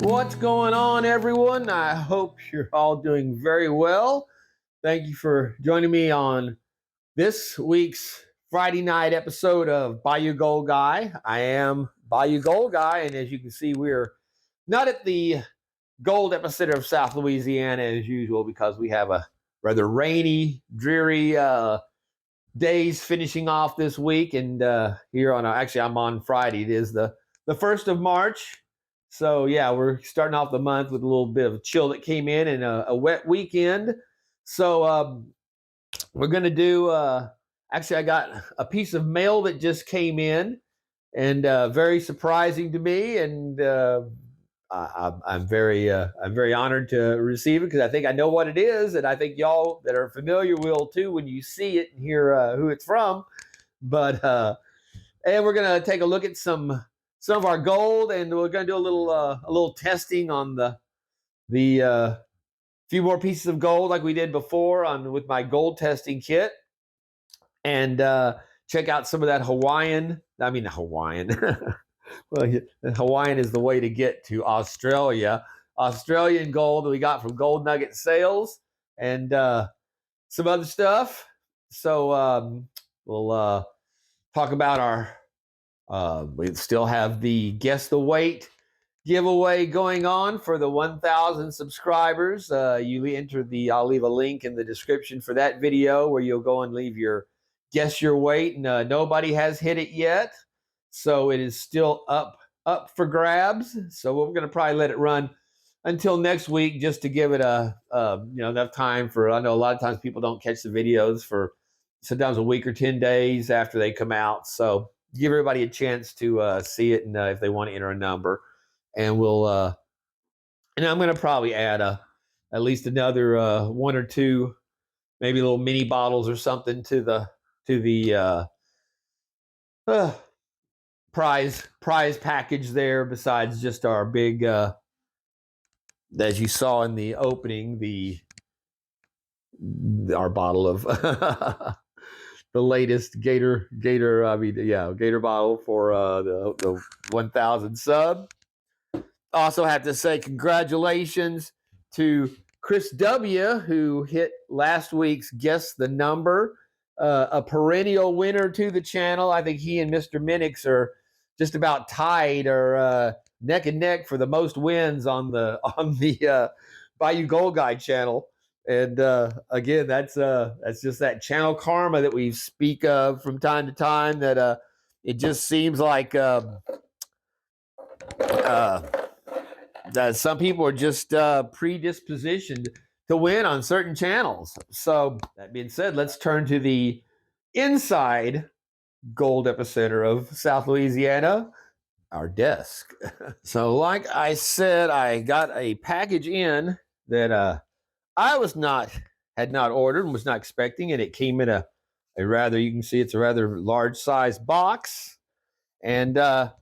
What's going on, everyone? I hope you're all doing very well. Thank you for joining me on this week's Friday night episode of Bayou Gold Guy. I am Bayou Gold Guy, and as you can see, we're not at the gold epicenter of South Louisiana as usual because we have a rather rainy, dreary days finishing off this week. And here on actually, I'm on Friday. It is the 1st of March. So yeah, we're starting off the month with a little bit of chill that came in and a wet weekend. So we're gonna do. Actually, I got a piece of mail that just came in, and very surprising to me. And I'm very honored to receive it because I think I know what it is, and I think y'all that are familiar will too when you see it and hear who it's from. But and we're gonna take a look at some of our gold, and we're gonna do a little testing on the few more pieces of gold like we did before on with my gold testing kit, and check out some of that Hawaiian. I mean Hawaiian. Well, Hawaiian is the way to get to Australia. Australian gold that we got from Gold Nugget Sales, and some other stuff. So we'll talk about our. We still have the Guess the Weight giveaway going on for the 1,000 subscribers. You enter the. I'll leave a link in the description for that video where you'll go and leave your guess your weight. And nobody has hit it yet, so it is still up for grabs. So we're going to probably let it run until next week just to give it a enough time for. I know a lot of times people don't catch the videos for sometimes a week or 10 days after they come out. So give everybody a chance to see it, and if they want to enter a number, and we'll and I'm going to probably add at least another one or two, maybe little mini bottles or something to the uh, prize package there. Besides just our big, as you saw in the opening, our bottle of the latest Gator. Gator bottle for the 1,000 sub. Also have to say congratulations to Chris W., who hit last week's Guess the Number, a perennial winner to the channel. I think he and Mr. Minix are just about tied or neck and neck for the most wins on the Bayou Gold Guide channel. And again, that's just that channel karma that we speak of from time to time. That it just seems like that some people are just predispositioned to win on certain channels. So that being said, let's turn to the inside gold epicenter of South Louisiana, our desk. So, like I said, I got a package in that I had not ordered and was not expecting, and it came in a rather, you can see it's a rather large size box. And I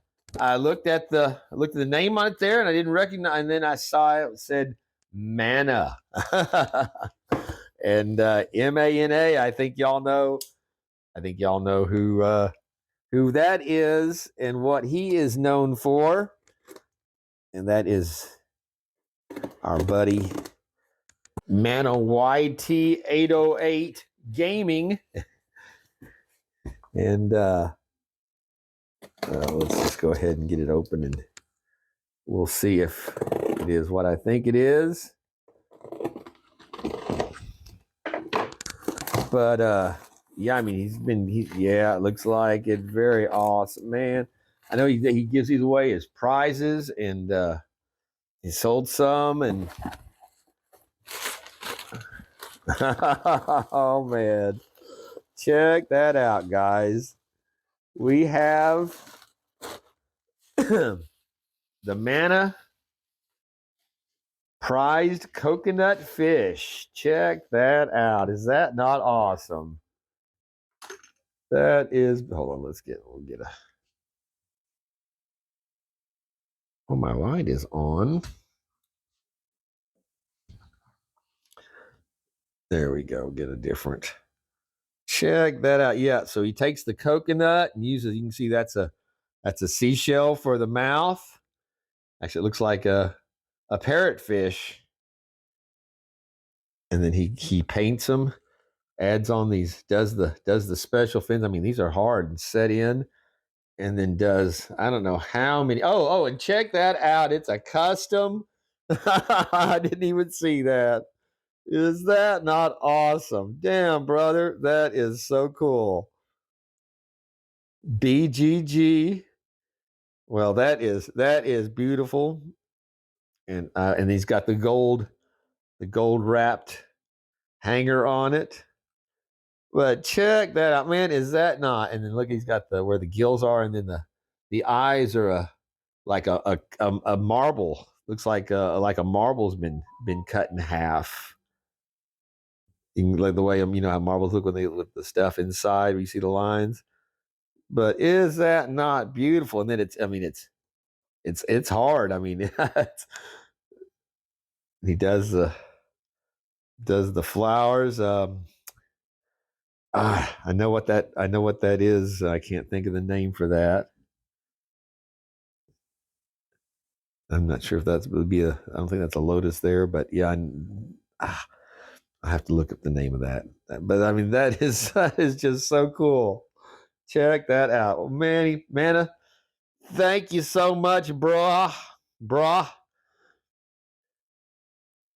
looked at the name on it there, and I didn't recognize. And then I saw it said Mana, and MANA. I think y'all know. I think y'all know who that is and what he is known for, and that is our buddy Mana YT808 Gaming. And let's just go ahead and get it open, and we'll see if it is what I think it is. But yeah, I mean, it looks like it. Very awesome, man. I know he gives these away as prizes, and he sold some, and oh man, check that out, guys. We have the Mana prized coconut fish. Check that out. Is that not awesome? That is. Hold on. We'll get a. Oh, my light is on. There we go. Get a different. Check that out. Yeah. So he takes the coconut and You can see that's a seashell for the mouth. Actually, it looks like a parrotfish, and then he paints them, adds on these, does the special fins. I mean, these are hard and set in, and then does, I don't know how many. Oh, and check that out. It's a custom. I didn't even see that. Is that not awesome? Damn, brother, that is so cool. BGG. Well, that is beautiful, and he's got the gold wrapped hanger on it. But check that out, man. Is that not? And then look, he's got the where the gills are, and then the eyes are like a marble. Looks like a marble's been cut in half. Like the way how marbles look when they with the stuff inside. You see the lines. But is that not beautiful? And then it's hard. I mean, he does the flowers. I know what that is. I can't think of the name for that. I'm not sure if that would be I don't think that's a lotus there, but yeah, I have to look up the name of that. But I mean, that is just so cool. Check that out. Well, Manna, thank you so much, brah.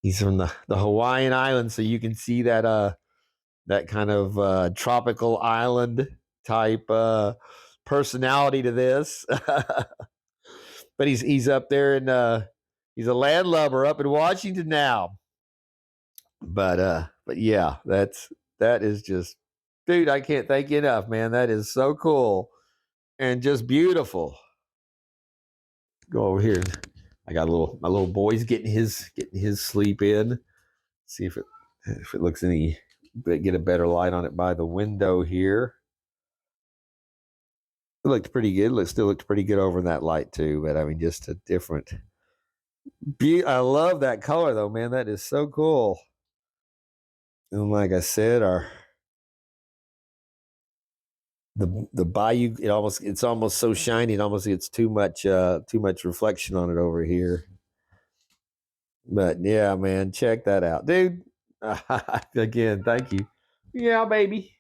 He's from the Hawaiian Islands, so you can see that kind of tropical island type personality to this. But he's up there and he's a landlubber up in Washington now. But yeah, that is just, dude, I can't thank you enough, man. That is so cool and just beautiful. Go over here. I got my little boy's getting his sleep in. See if it looks any, get a better light on it by the window here. It looked pretty good. It still looked pretty good over in that light too. But I mean, just a different. I love that color though, man. That is so cool. And like I said, the bayou, it's almost so shiny. It almost gets too much reflection on it over here. But yeah, man, check that out, dude. Again, thank you. Yeah, baby.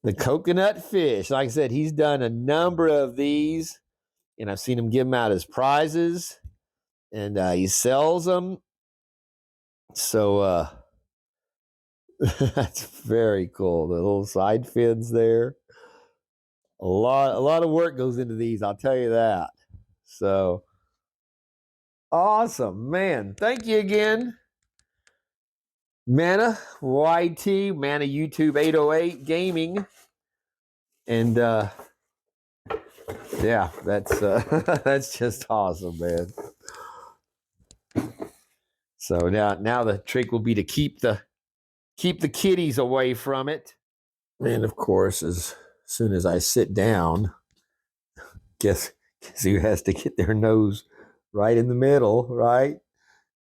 The coconut fish. Like I said, he's done a number of these, and I've seen him give them out as prizes, and he sells them. So that's very cool. The little side fins there. A lot of work goes into these, I'll tell you that. So awesome, man. Thank you again. Manna YT, Manna YouTube 808 Gaming. And yeah, that's that's just awesome, man. So now the trick will be to keep the kitties away from it. And of course, as soon as I sit down, guess who has to get their nose right in the middle, right?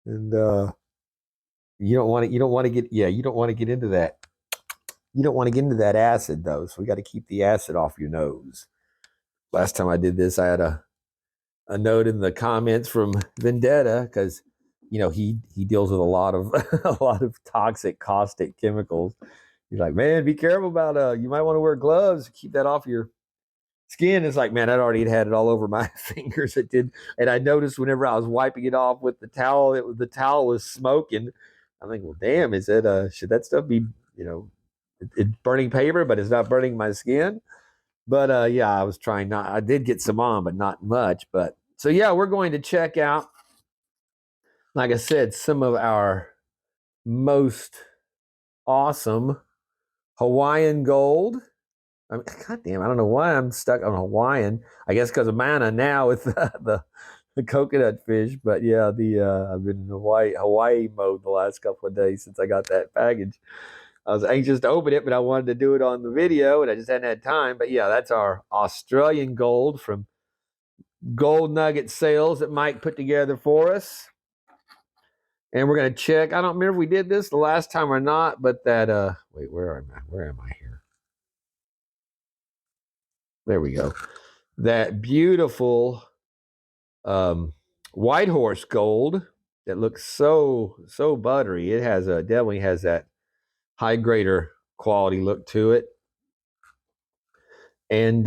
And you don't want to get into that. You don't want to get into that acid though, so we got to keep the acid off your nose. Last time I did this, I had a note in the comments from Vendetta because he deals with a lot of a lot of toxic caustic chemicals. He's like, man, be careful about you might want to wear gloves, keep that off your skin. It's like, man, I'd already had it all over my fingers. It did, and I noticed whenever I was wiping it off with the towel, the towel was smoking. I'm like, well, damn, is it should that stuff be it's burning paper, but it's not burning my skin? But yeah, I was trying not. I did get some on, but not much. But so yeah, we're going to check out, like I said, some of our most awesome Hawaiian gold. I mean, God damn, I don't know why I'm stuck on Hawaiian. I guess because of Manna now with the coconut fish. But yeah, I've been in Hawaii mode the last couple of days since I got that package. I was anxious to open it, but I wanted to do it on the video, and I just hadn't had time. But yeah, that's our Australian gold from Gold Nugget Sales that Mike put together for us. And we're going to check. I don't remember if we did this the last time or not, but that, wait, where am I here? There we go. That beautiful White Horse gold that looks so buttery. It has definitely has that high grader quality look to it. And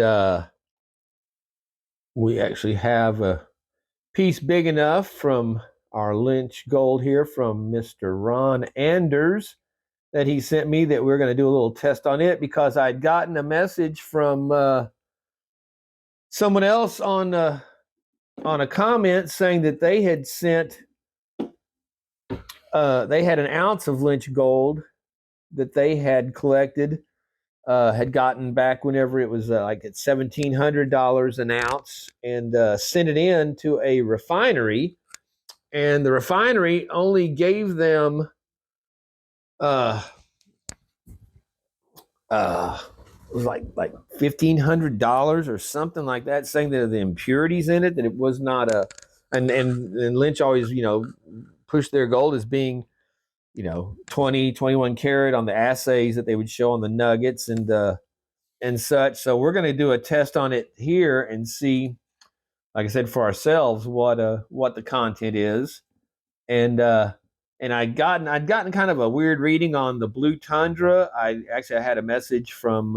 we actually have a piece big enough from our Lynch gold here from Mr. Ron Anders that he sent me that we're going to do a little test on it because I'd gotten a message from someone else on a comment saying that they had sent they had an ounce of Lynch gold that they had collected, had gotten back whenever it was like at $1,700 an ounce, and sent it in to a refinery, and the refinery only gave them it was like $1,500 or something like that, saying that the impurities in it, that it was not a, and Lynch always pushed their gold as being 20, 21 karat on the assays that they would show on the nuggets and such. So we're going to do a test on it here and see, like I said, for ourselves what the content is. And I'd gotten kind of a weird reading on the Blue Tundra. I had a message from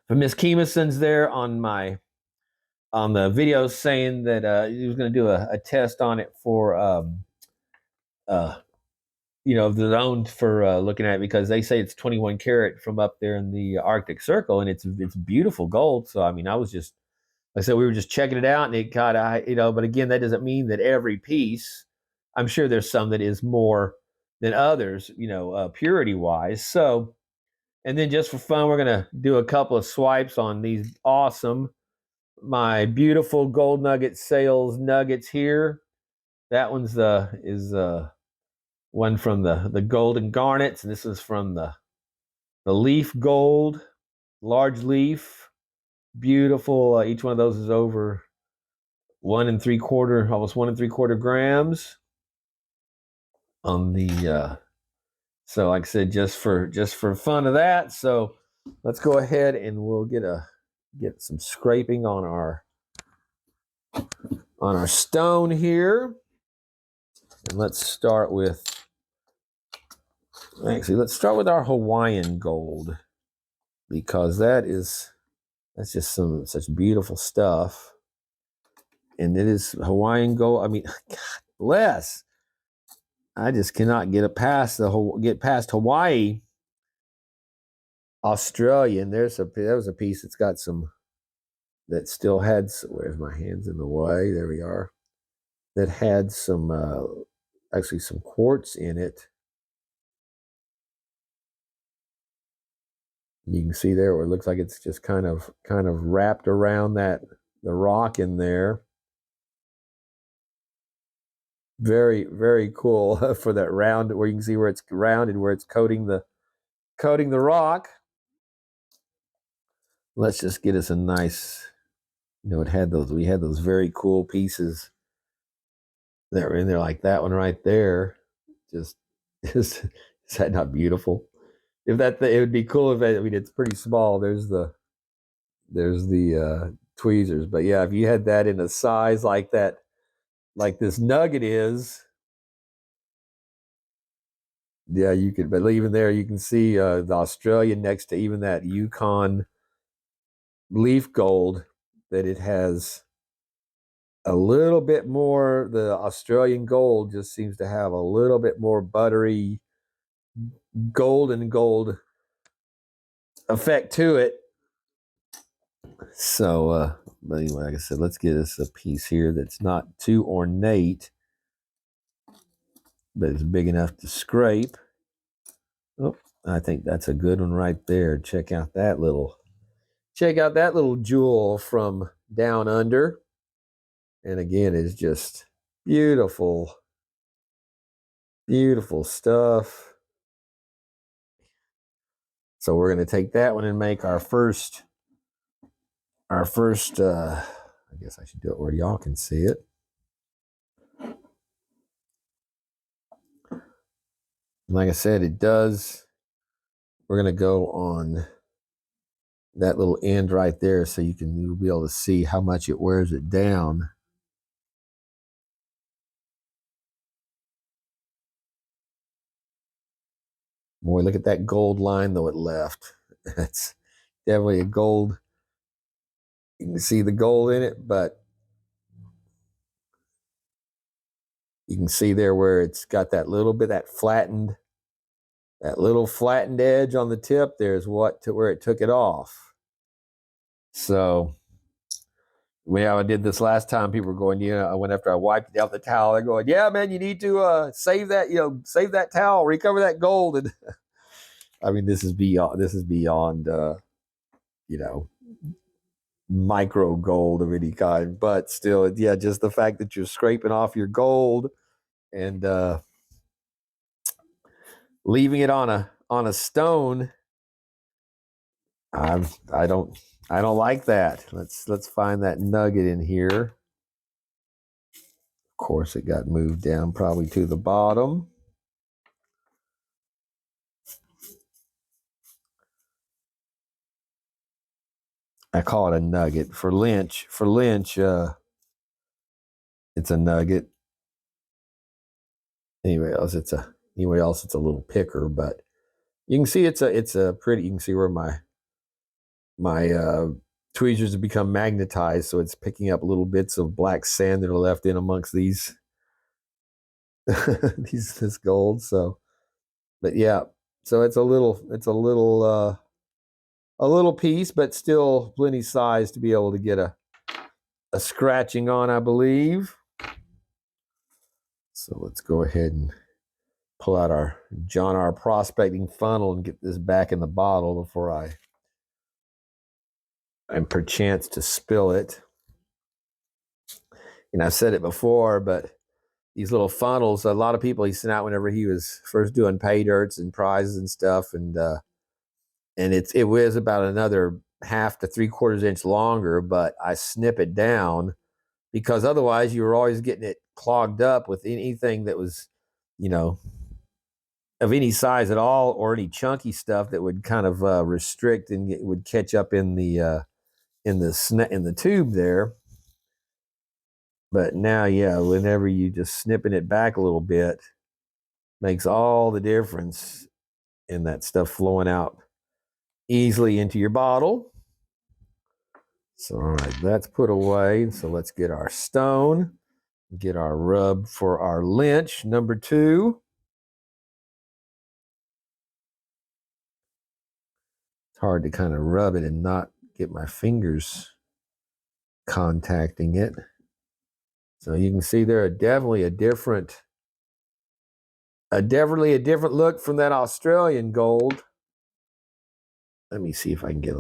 Miss Kemason's there on the video saying that he was going to do a test on it for the zone for looking at it, because they say it's 21 karat from up there in the Arctic Circle, and it's beautiful gold. So I mean, I was just, like I said, we were just checking it out, and it kind of but again, that doesn't mean that every piece. I'm sure there's some that is more than others, purity wise. So, and then just for fun, we're gonna do a couple of swipes on these my beautiful gold nugget sales nuggets here. That one's is one from the golden garnets, and this is from the leaf gold, large leaf, beautiful. Each one of those is over 1 3/4, almost 1 3/4 grams on the. So, like I said, just for fun of that. So, let's go ahead and we'll get some scraping on our stone here, and let's start with our Hawaiian gold, because that's just such beautiful stuff. And it is Hawaiian gold. I mean, God bless. I just cannot get past Hawaii, Australia. And that was a piece that's got that still had, where's my hands in the way? There we are. That had some actually some quartz in it. You can see there where it looks like it's just kind of wrapped around the rock in there. Very, very cool for that round, where you can see where it's rounded, where it's coating the rock. Let's just get us a nice, we had those very cool pieces that were in there, like that one right there. Just is that not beautiful? If it would be cool if it's pretty small. There's the tweezers, but yeah, if you had that in a size like that, like this nugget is, yeah, you could. But even there, you can see the Australian next to even that Yukon leaf gold, that it has a little bit more. The Australian gold just seems to have a little bit more buttery golden gold effect to it. So, but anyway, like I said, let's get us a piece here that's not too ornate, but it's big enough to scrape. Oh, I think that's a good one right there. Check out that little jewel from down under. And again, it's just beautiful, beautiful stuff. So we're going to take that one and make our first, I guess I should do it where y'all can see it. Like I said, we're going to go on that little end right there, so you'll be able to see how much it wears it down. Boy, look at that gold line though it left. That's definitely a gold. You can see the gold in it, but you can see there where it's got that little bit, that little flattened edge on the tip. There's where it took it off. So when I did this last time, people were going, I went after I wiped out the towel. They're going, yeah, man, you need to save that towel, recover that gold. And I mean, this is beyond, micro gold of any kind, but still, yeah, just the fact that you're scraping off your gold and leaving it on a stone. I don't like that. Let's find that nugget in here. Of course, it got moved down probably to the bottom. I call it a nugget. For Lynch, it's a nugget. Anyway else, it's a little picker. But you can see it's a pretty. You can see where my tweezers have become magnetized, so it's picking up little bits of black sand that are left in amongst these this gold. So, but yeah, so it's a little piece, but still plenty size to be able to get a scratching on, I believe. So let's go ahead and pull out our John R. prospecting funnel and get this back in the bottle before I'm perchance to spill it. And I've said it before, but these little funnels, a lot of people he sent out whenever he was first doing pay dirts and prizes and stuff, and it was about another 1/2 to 3/4 inch longer, but I snip it down because otherwise you were always getting it clogged up with anything that was, of any size at all, or any chunky stuff that would kind of restrict and would catch up in the tube there. But now, yeah, whenever you just snipping it back a little bit, makes all the difference in that stuff flowing out easily into your bottle. So, all right, that's put away. So let's get our stone, get our rub for our Lynch number 2. It's hard to kind of rub it and not get my fingers contacting it. So you can see there definitely a different look from that Australian gold. Let me see if I can get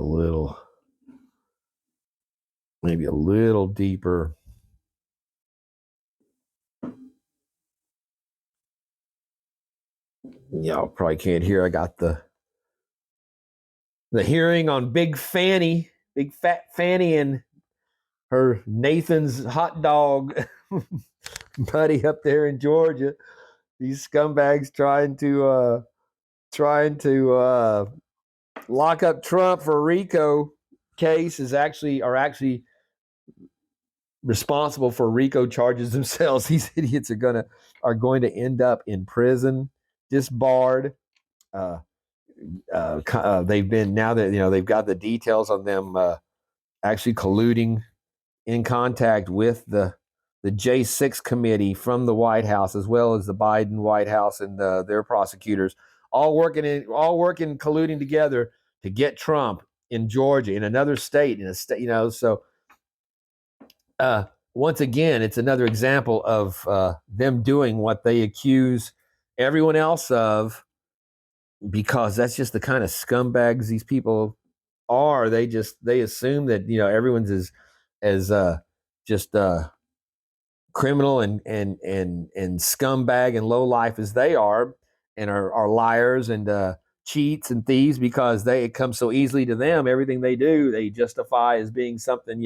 maybe a little deeper. Y'all probably can't hear. I got the hearing on Big Fat Fanny and her Nathan's hot dog buddy up there in Georgia. These scumbags trying to lock up Trump for a RICO case are actually responsible for RICO charges themselves. These idiots are going to end up in prison, disbarred. They've been, now that they've got the details on them actually colluding, in contact with the J6 committee from the White House, as well as the Biden White House and their prosecutors, all working colluding together to get Trump in Georgia, in another state, So once again, it's another example of them doing what they accuse everyone else of, because that's just the kind of scumbags these people are. They assume that everyone's as just criminal and scumbag and low life as they are, and are liars and cheats and thieves, because it comes so easily to them. Everything they do, they justify as being something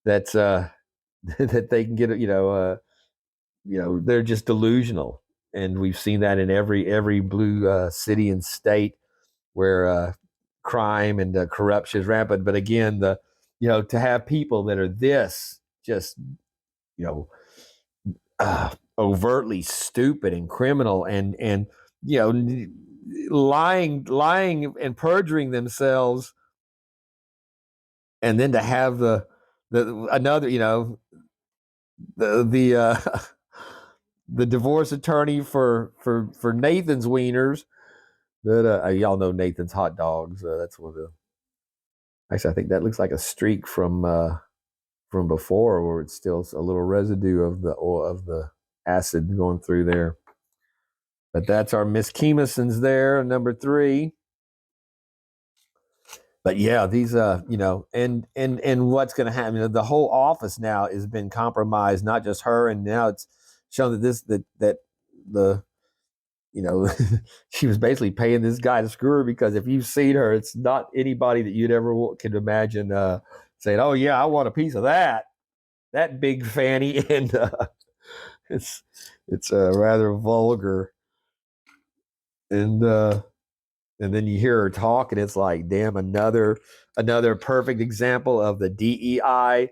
that's that they can get. They're just delusional, and we've seen that in every blue city and state where crime and corruption is rampant. But again, to have people that are this just you know overtly stupid and criminal and lying and perjuring themselves, and then to have the another the the divorce attorney for Nathan's wieners that y'all know Nathan's hot dogs. That's one of the. Actually, I think that looks like a streak from before, where it's still a little residue of the oil, of the acid going through there. But that's our Miss Kemisons there, number 3. But yeah, these and what's going to happen? The whole office now has been compromised. Not just her, and now it's shown that the she was basically paying this guy to screw her, because if you've seen her, it's not anybody that you'd ever could imagine saying, "Oh yeah, I want a piece of that big fanny," and it's rather vulgar, and then you hear her talk, and it's like, damn, another perfect example of the DEI.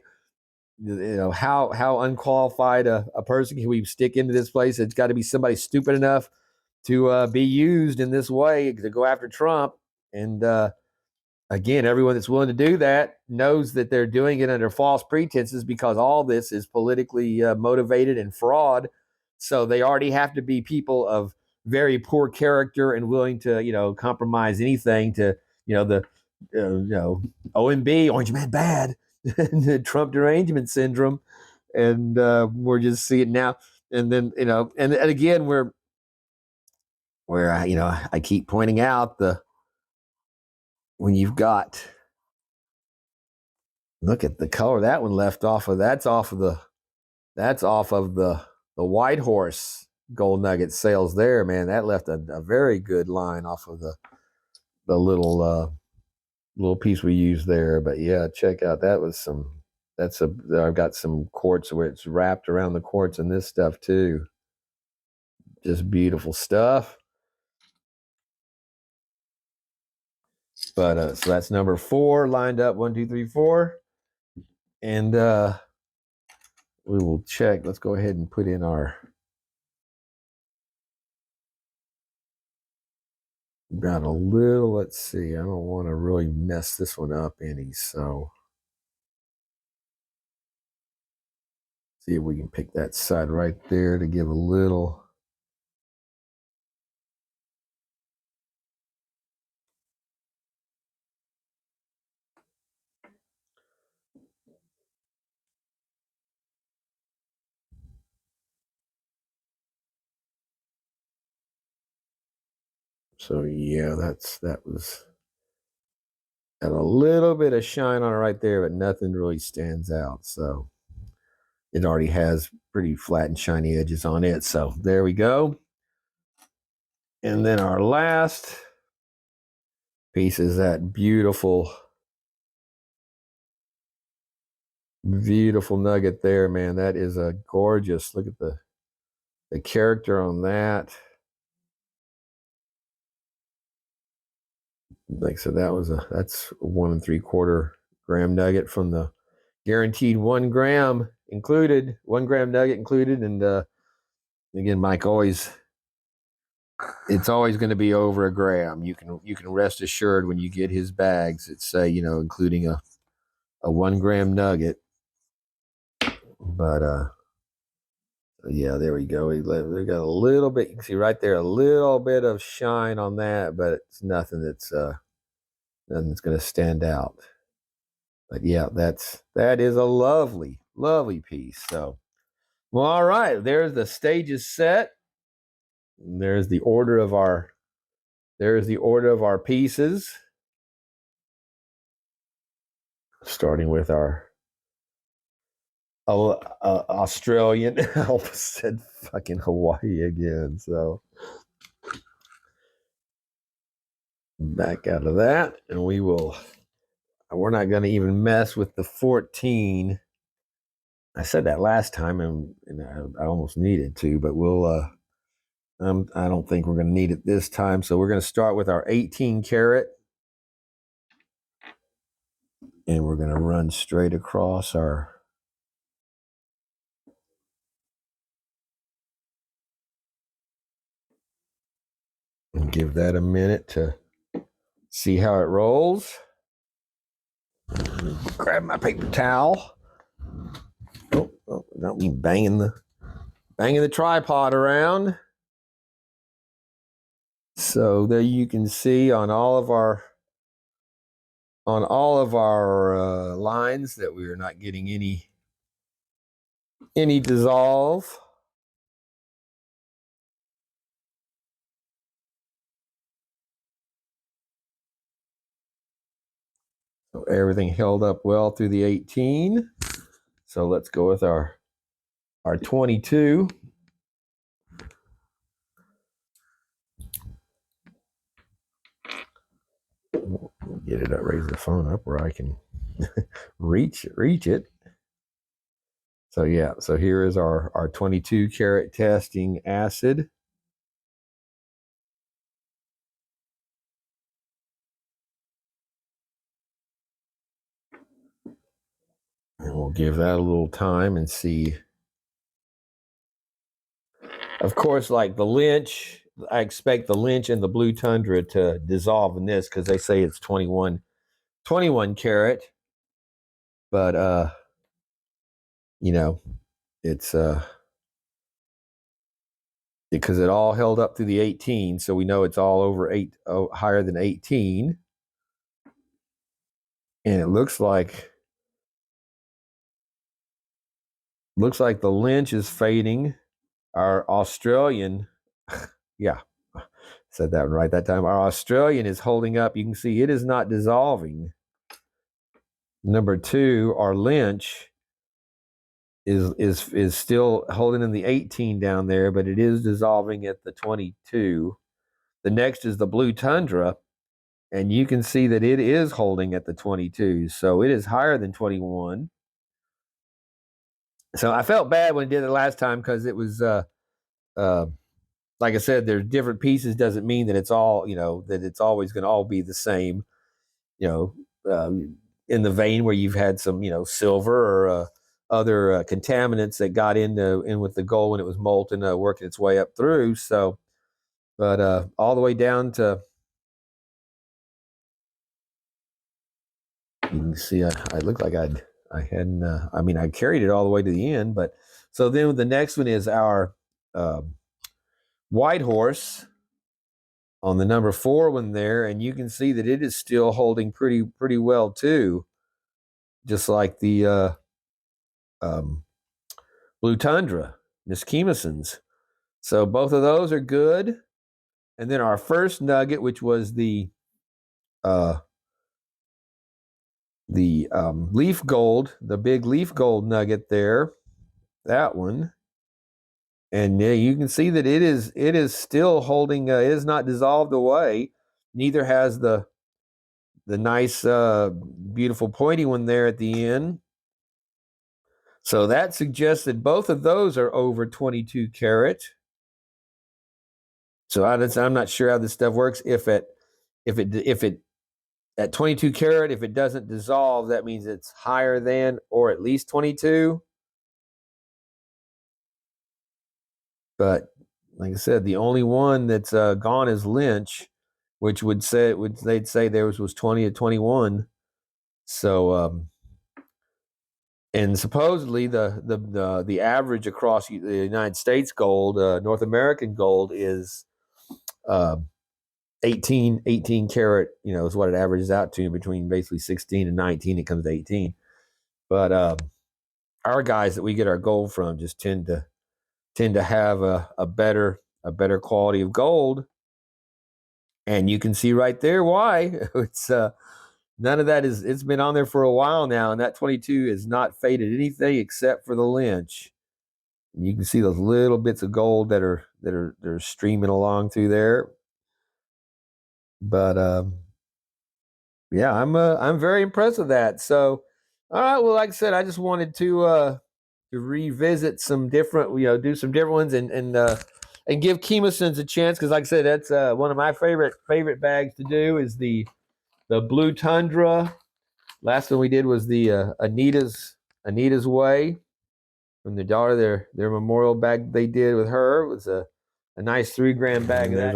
How unqualified a person can we stick into this place? It's got to be somebody stupid enough to be used in this way to go after Trump. And again, everyone that's willing to do that knows that they're doing it under false pretenses, because all this is politically motivated and fraud. So they already have to be people of very poor character and willing to, compromise anything to, the, OMB, Orange Man Bad, the Trump derangement syndrome. And we're just seeing now. And then, and again, where I keep pointing out when you've got, look at the color that one left off of. That's off of the White Horse gold nugget sales there, man. That left a very good line off of the little piece we used there. But yeah, check out, I've got some quartz where it's wrapped around the quartz and this stuff too. Just beautiful stuff. But so that's number 4 lined up, 1, 2, 3, 4. And we will check. Let's go ahead and put in our got a little, let's see, I don't want to really mess this one up any, so see if we can pick that side right there to give a little. So yeah, that was got a little bit of shine on it right there, but nothing really stands out. So it already has pretty flat and shiny edges on it. So there we go. And then our last piece is that beautiful nugget there, man. That is a gorgeous. Look at the character on that. Like so, that's a 1 3/4 gram nugget from the guaranteed 1 gram included, 1 gram nugget included. And again, Mike it's always going to be over a gram. You can rest assured when you get his bags, it's including a 1 gram nugget. But yeah, there we go. We got a little bit. You can see right there, a little bit of shine on that, but it's nothing that's going to stand out. But yeah, that is a lovely piece. So, well, all right. There's the stages set. There's the order of our pieces. Starting with our Australian. I almost said fucking Hawaii again. So back out of that, and we're not going to even mess with the 14. I said that last time, and I almost needed to, but we'll. I don't think we're going to need it this time. So we're going to start with our 18 karat And we're going to run straight across our and give that a minute to see how it rolls. Grab my paper towel. Oh, don't be banging the tripod around. So there you can see on all of our lines that we are not getting any dissolve. So everything held up well through the 18. So let's go with our 22. Get it up, raise the phone up where I can reach it. So yeah, so here is our 22 karat testing acid. And we'll give that a little time and see. Of course, like the Lynch, I expect the Lynch and the Blue Tundra to dissolve in this because they say it's 21 karat. But you know, it's because it all held up through the 18, so we know it's all over higher than 18. And it looks like the Lynch is fading. Our Australian, yeah, said that right that time. Our Australian is holding up. You can see it is not dissolving. Number 2, our Lynch is still holding in the 18 down there, but it is dissolving at the 22. The next is the Blue Tundra, and you can see that it is holding at the 22. So it is higher than 21. So I felt bad when I did it last time because it was like I said, there's different pieces doesn't mean that it's all, that it's always going to all be the same, in the vein where you've had some, silver or other contaminants that got in with the gold when it was molten, working its way up through. So, but all the way down to, you can see I looked like I hadn't, I carried it all the way to the end, but so then the next one is our White Horse on the number 4 one there, and you can see that it is still holding pretty well too, just like the Blue Tundra, Miss Kemison's. So both of those are good. And then our first nugget, which was the leaf gold, the big leaf gold nugget there, that one. And you can see that it is still holding. It is not dissolved away. Neither has the nice, beautiful pointy one there at the end. So that suggests that both of those are over 22 karat. So I'm not sure how this stuff works. If it at 22 karat, if it doesn't dissolve, that means it's higher than or at least 22. But like I said, the only one that's gone is Lynch, which they'd say theirs was 20 to 21. So and supposedly the average across the United States gold, North American gold, is 18 karat, is what it averages out to, between basically 16 and 19. It comes to 18. But our guys that we get our gold from just tend to have a better quality of gold. And you can see right there why. It's none of that it's been on there for a while now, and that 22 is not faded anything except for the Lynch. You can see those little bits of gold that are streaming along through there. But yeah, I'm very impressed with that. So, all right, well, like I said, I just wanted to revisit some different, do some different ones and give Kemison's a chance, because like I said, that's one of my favorite bags to do is the Blue Tundra. last one we did was the Anita's Way from their daughter. Their memorial bag they did with her was a nice 3 gram bag. That's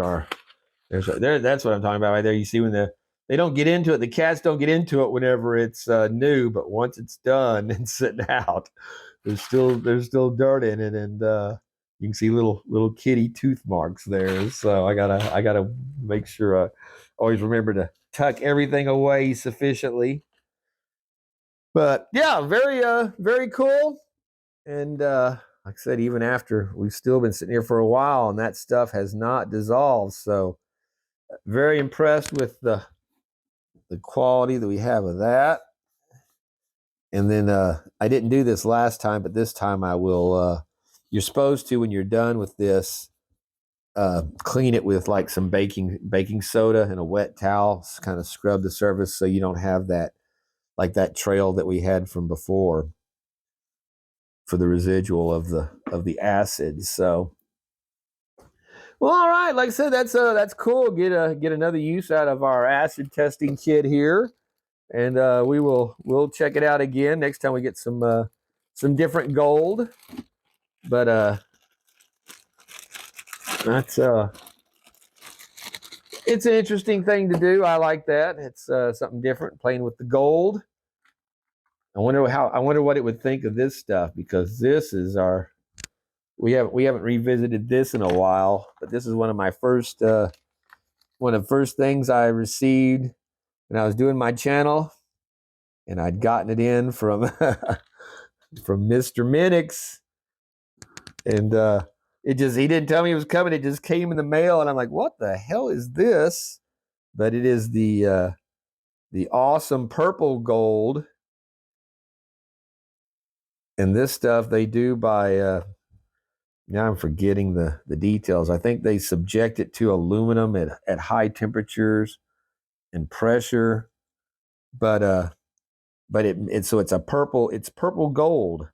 what I'm talking about right there. You see when they don't get into it. The cats don't get into it whenever it's new, but once it's done and sitting out, there's still dirt in it, and you can see little kitty tooth marks there. So I gotta make sure I always remember to tuck everything away sufficiently. But yeah, very cool. And like I said, even after we've still been sitting here for a while, and that stuff has not dissolved. So very impressed with the quality that we have of that. And then I didn't do this last time, but this time I will. You're supposed to, when you're done with this, clean it with like some baking soda and a wet towel, kind of scrub the surface so you don't have that trail that we had from before for the residual of the acid. So, well, all right. Like I said, that's cool. Get another use out of our acid testing kit here, and we'll check it out again next time we get some different gold. But that's it's an interesting thing to do. I like that. It's something different, playing with the gold. I wonder what it would think of this stuff, because this is we haven't revisited this in a while, but this is one of the first things I received when I was doing my channel, and I'd gotten it in from from Mr. Minix, and he didn't tell me it was coming. It just came in the mail, and I'm like, what the hell is this? But it is the awesome purple gold. And this stuff they do by now I'm forgetting the details. I think they subject it to aluminum at high temperatures and pressure. But it's purple gold,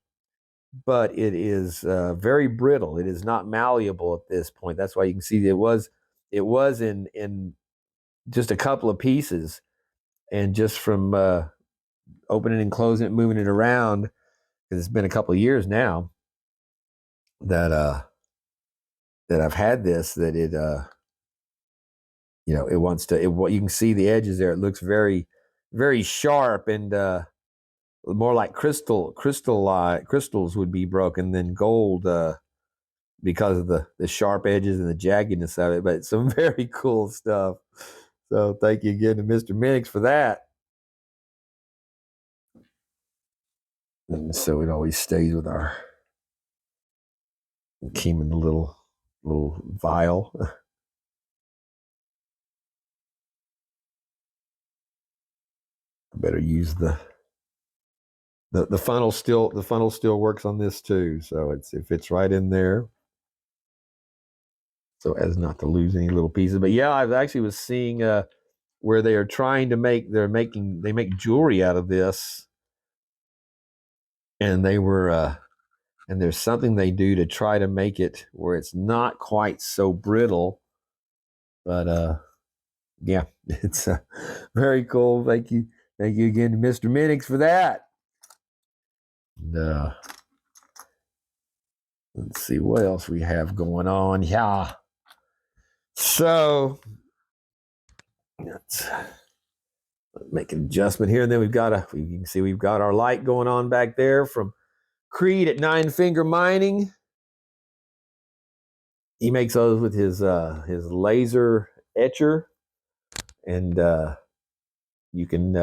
but it is very brittle. It is not malleable at this point. That's why you can see it was in just a couple of pieces, and just from opening and closing it, moving it around, because it's been a couple of years now that I've had this, that it it wants to, you can see the edges there. It looks very, very sharp, and more like crystals would be broken than gold, because of the sharp edges and the jaggedness of it. But it's some very cool stuff. So thank you again to Mr. Minix for that. And so it always stays with our, came in a little vial. I better use the funnel still. The funnel still works on this too, so it fits right in there, so as not to lose any little pieces. But yeah, I actually was seeing where they are trying to make they make jewelry out of this, and they were and there's something they do to try to make it where it's not quite so brittle. But yeah, it's very cool. Thank you again to Mr. Minix for that. And let's see what else we have going on. Yeah. So let's make an adjustment here. And then you can see we've got our light going on back there from Creed at Nine Finger Mining. He makes those with his laser etcher, and you can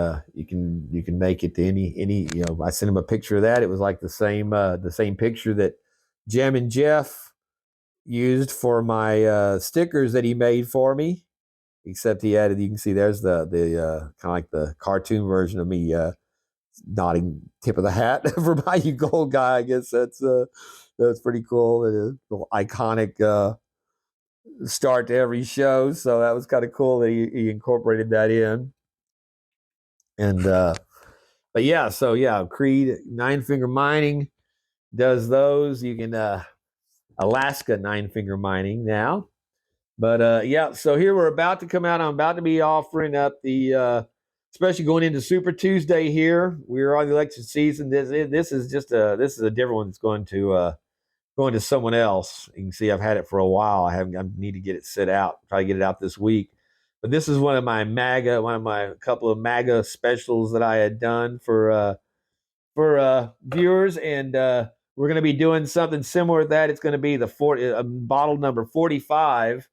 make it to any. I sent him a picture of that. It was like the same picture that Jem and Jeff used for my stickers that he made for me, except he added, you can see there's the kind of like the cartoon version of me nodding tip of the hat for my You Gold guy. I guess that's pretty cool. It is a little iconic start to every show, so that was kind of cool that he incorporated that in. And but yeah, so yeah, Creed Nine Finger Mining does those. You can Alaska Nine Finger Mining now. But yeah, so here we're about to come out. I'm about to be offering up the especially going into Super Tuesday here. We're on the election season. This is a different one that's going to someone else. You can see I've had it for a while. I need to get it set out. Try to get it out this week. But this is one of my couple of MAGA specials that I had done for viewers, and we're going to be doing something similar to that. It's going to be the bottle number 45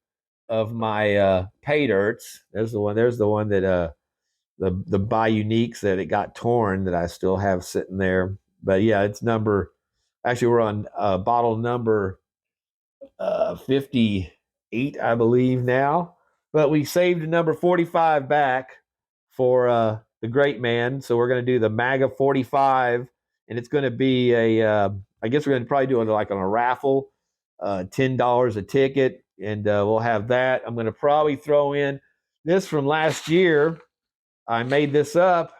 of my pay dirts. There's the one. There's the one that the Buy Uniques that it got torn that I still have sitting there. But yeah, it's number. Actually, we're on bottle number 58, I believe now. But we saved number 45 back for the great man. So we're going to do the MAGA 45, and it's going to be I guess we're going to probably do it like on a raffle, $10 a ticket, and we'll have that. I'm going to probably throw in this from last year. I made this up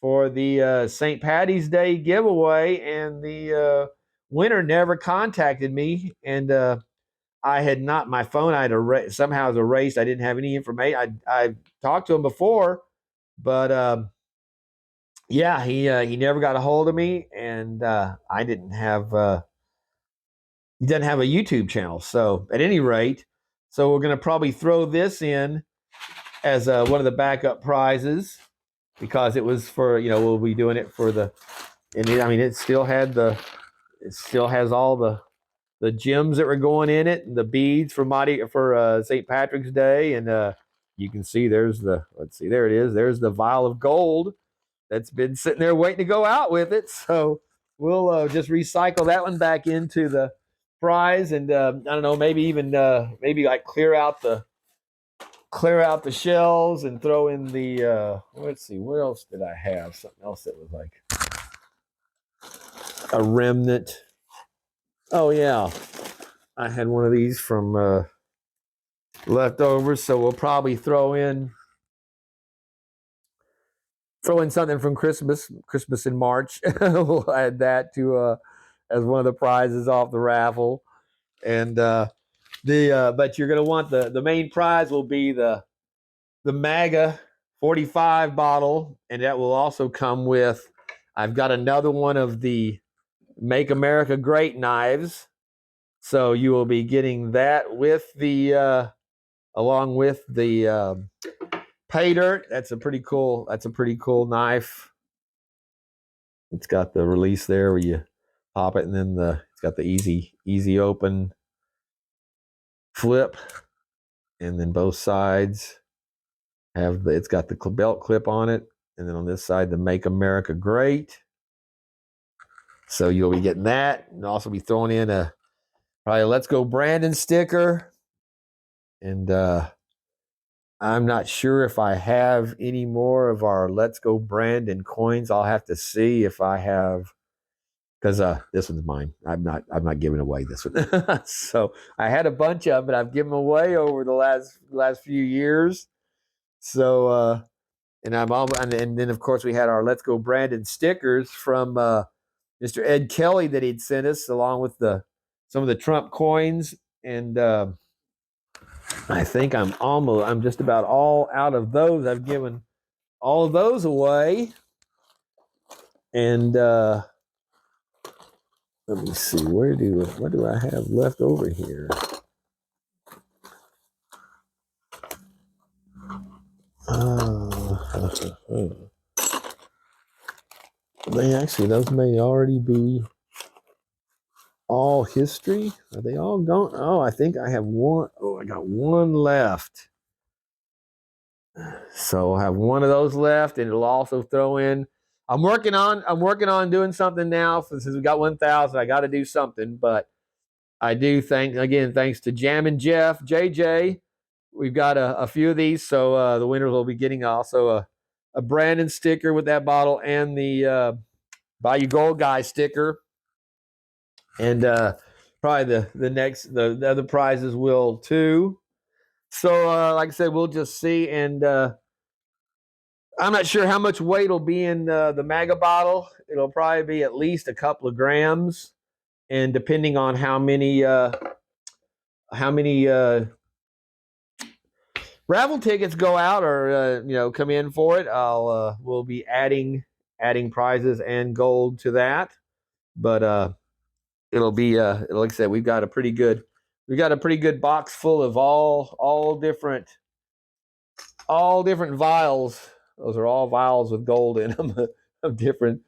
for the St. Patty's Day giveaway, and the winner never contacted me, and I had not my phone. I had somehow was erased. I didn't have any information. I talked to him before, but yeah, he never got a hold of me, and I didn't have. He doesn't have a YouTube channel, so at any rate, so we're going to probably throw this in as one of the backup prizes because it was for we'll be doing it for the. And it still has all the gems that were going in it, and the beads for St. Patrick's Day, and you can see there it is. There's the vial of gold that's been sitting there waiting to go out with it. So we'll just recycle that one back into the prize, and I don't know, maybe even maybe like clear out the shells and throw in the let's see, where else did I have something else that was like a remnant? Oh yeah, I had one of these from leftovers, so we'll probably throw in something from Christmas in March. We'll add that to as one of the prizes off the raffle. And but you're going to want the main prize will be the MAGA 45 bottle, and that will also come with, I've got another one of the Make America Great knives. So you will be getting that with the along with the pay dirt. That's a pretty cool knife. It's got the release there where you pop it, and then it's got the easy open flip, and then both sides it's got the belt clip on it, and then on this side the Make America Great. So you'll be getting that, and also be throwing in probably a Let's Go Brandon sticker, and I'm not sure if I have any more of our Let's Go Brandon coins. I'll have to see if I have, because this one's mine. I'm not giving away this one. So I had a bunch of it. I've given away over the last few years. So and then of course we had our Let's Go Brandon stickers from Mr. Ed Kelly that he'd sent us, along with some of the Trump coins, and I think I'm just about all out of those. I've given all of those away, and let me see, what do I have left over here? Those may already be all history. Are they all gone? Oh, I think I have one. Oh, I got one left. So I'll have one of those left, and it'll also throw in. I'm working on doing something now. Since we got 1,000, I got to do something. But I do thanks to Jam and Jeff, JJ. We've got a few of these, so the winners will be getting also a Brandon sticker with that bottle, and the Bayou Gold Guy sticker, and probably the other prizes will too. So like I said, we'll just see, and I'm not sure how much weight will be in the MAGA bottle. It'll probably be at least a couple of grams, and depending on how many raffle tickets go out or come in for it, we'll be adding prizes and gold to that. But it'll be like I said, we got a pretty good box full of all different vials. Those are all vials with gold in them of different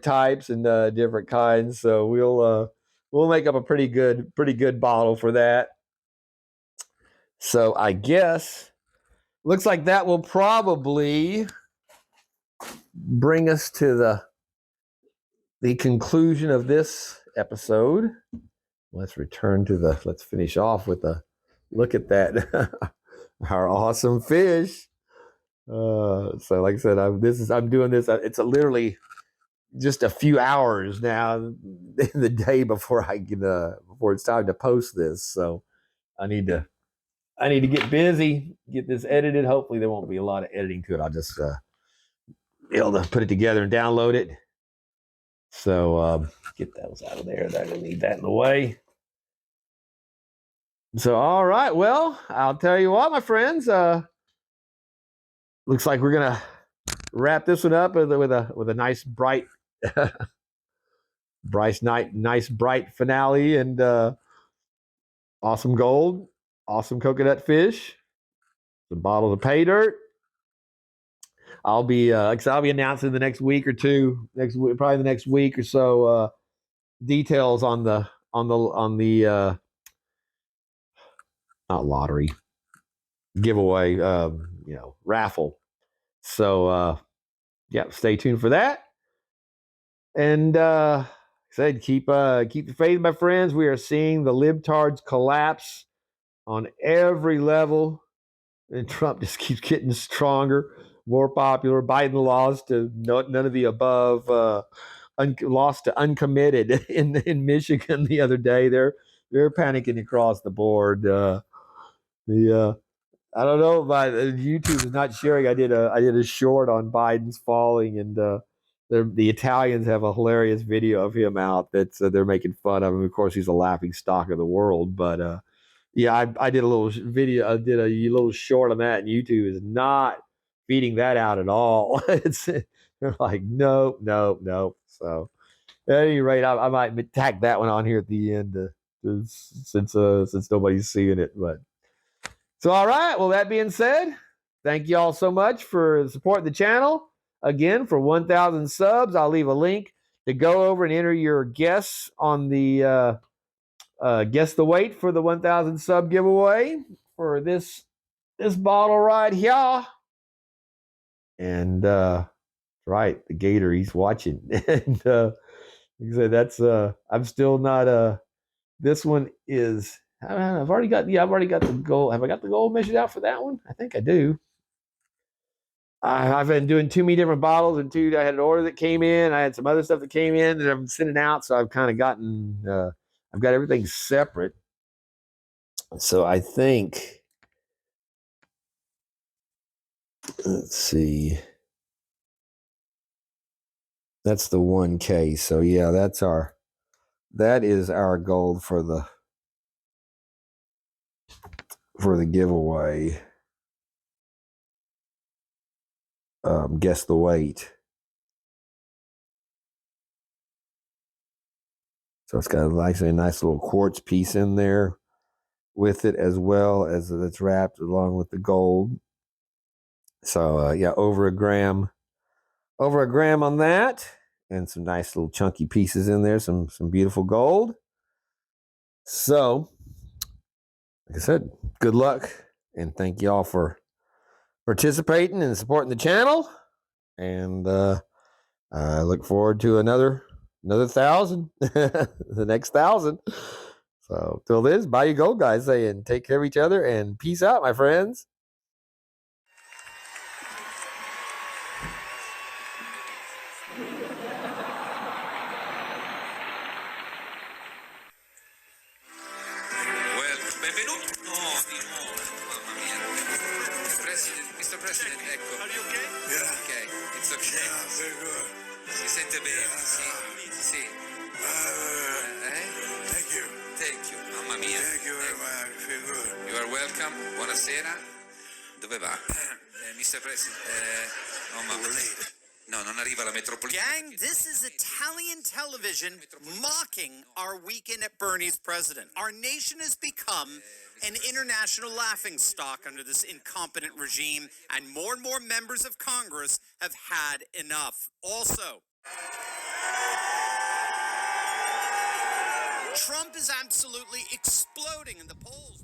types and different kinds. So we'll make up a pretty good bottle for that. So I guess looks like that will probably bring us to the conclusion of this episode. Let's finish off with a look at that our awesome fish. So like I said, I'm doing this. It's literally just a few hours now in the day before I can before it's time to post this. So I need to get busy, get this edited. Hopefully there won't be a lot of editing to it. I'll just be able to put it together and download it. So get those out of there. I don't need that in the way. So all right, well, I'll tell you what, my friends. Looks like we're gonna wrap this one up with a nice bright, nice bright finale and awesome gold, awesome coconut fish, the bottle of pay dirt. I'll be I'll be announcing the next week or two, probably the next week or so, details on the not lottery giveaway, raffle. So yeah, stay tuned for that. And said keep the faith, my friends. We are seeing the libtards collapse on every level, and Trump just keeps getting stronger, more popular. Biden lost to none of the above. Lost to uncommitted in Michigan the other day. They're panicking across the board. I don't know, but YouTube is not sharing. I did a short on Biden's falling, and the Italians have a hilarious video of him out that they're making fun of him. Of course, he's a laughing stock of the world, but yeah, I did a little video. I did a little short on that, and YouTube is not feeding that out at all. They're like, nope. So at any rate, I might tack that one on here at the end, since nobody's seeing it, but. So, all right. Well, that being said, thank you all so much for supporting the channel. Again, for 1,000 subs, I'll leave a link to go over and enter your guess on the guess the weight for the 1,000 sub giveaway for this bottle right here. And right, the Gator, he's watching. And like I said, that's I'm still not this one is. I've already got the goal. Have I got the goal measured out for that one? I think I do. I've been doing too many different bottles, and I had an order that came in. I had some other stuff that came in that I'm sending out, so I've kind of gotten. I've got everything separate. So I think. Let's see. That's the 1K. So yeah, that is our gold for the giveaway. Guess the weight. So it's got actually a nice little quartz piece in there with it, as well as it's wrapped along with the gold. So yeah, over a gram on that, and some nice little chunky pieces in there, some beautiful gold. So like I said, good luck, and thank you all for participating and supporting the channel. And I look forward to another 1,000, the next 1,000. So till then, buy your gold, guys, saying take care of each other and peace out, my friends. Mr. President, ecco. Are you okay? Yeah. Okay, it's okay. Yeah, very good. Si sente bene? Yeah. Sì. Thank you. Mamma mia. Thank you very much. Feel good. You are welcome. Buonasera. Dove va? Mr. President, oh mamma. No, non arriva la metropolitana. Gang, this is Italian television mocking our weekend at Bernie's president. Our nation has become an international laughingstock under this incompetent regime, and more members of Congress have had enough. Also, Trump is absolutely exploding in the polls.